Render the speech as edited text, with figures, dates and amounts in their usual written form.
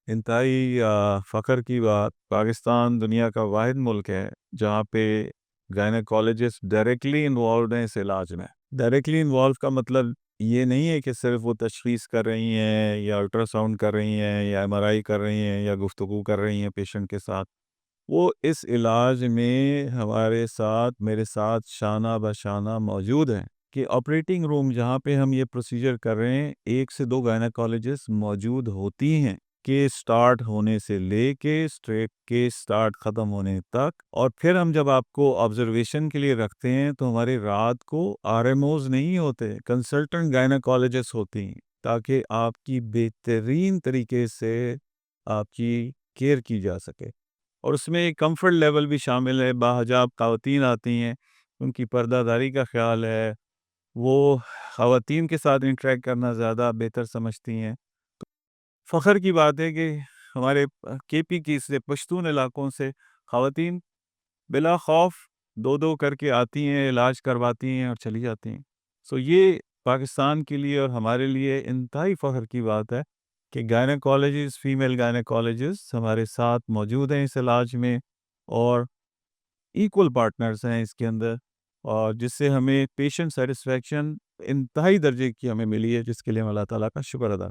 انتہائی فخر کی بات، پاکستان دنیا کا واحد ملک ہے جہاں پہ گائنیکالوجسٹ ڈائریکٹلی انوالوڈ ہیں اس علاج میں۔ ڈائریکٹلی انوالو کا مطلب یہ نہیں ہے کہ صرف وہ تشخیص کر رہی ہیں یا الٹرا ساؤنڈ کر رہی ہیں یا ایم آر آئی کر رہی ہیں یا گفتگو کر رہی ہیں پیشنٹ کے ساتھ، وہ اس علاج میں ہمارے ساتھ، میرے ساتھ شانہ بشانہ موجود ہیں کہ آپریٹنگ روم جہاں پہ ہم یہ پروسیجر کر رہے ہیں، 1 سے 2 گائنیکالوجسٹ موجود ہوتی ہیں کیس سٹارٹ ہونے سے لے کے اسٹریٹ کیس سٹارٹ ختم ہونے تک۔ اور پھر ہم جب آپ کو آبزرویشن کے لیے رکھتے ہیں تو ہماری رات کو آر ایم اوز نہیں ہوتے، کنسلٹنٹ گائنیکالوجسٹ ہوتی ہیں، تاکہ آپ کی بہترین طریقے سے آپ کی کیئر کی جا سکے۔ اور اس میں ایک کمفرٹ لیول بھی شامل ہے، باحجاب خواتین آتی ہیں، ان کی پردہ داری کا خیال ہے، وہ خواتین کے ساتھ انٹریکٹ کرنا زیادہ بہتر سمجھتی ہیں۔ فخر کی بات ہے کہ ہمارے کے پی کی سے پشتون علاقوں سے خواتین بلا خوف 2 کر کے آتی ہیں، علاج کرواتی ہیں اور چلی جاتی ہیں۔ یہ پاکستان کے لیے اور ہمارے لیے انتہائی فخر کی بات ہے کہ گائنیکالوجسٹ، فیمیل گائنیکالوجسٹ ہمارے ساتھ موجود ہیں اس علاج میں، اور ایکول پارٹنرز ہیں اس کے اندر، اور جس سے ہمیں پیشنٹ سیٹسفیکشن انتہائی درجے کی ہمیں ملی ہے، جس کے لیے ہم اللہ تعالیٰ کا شکر ادا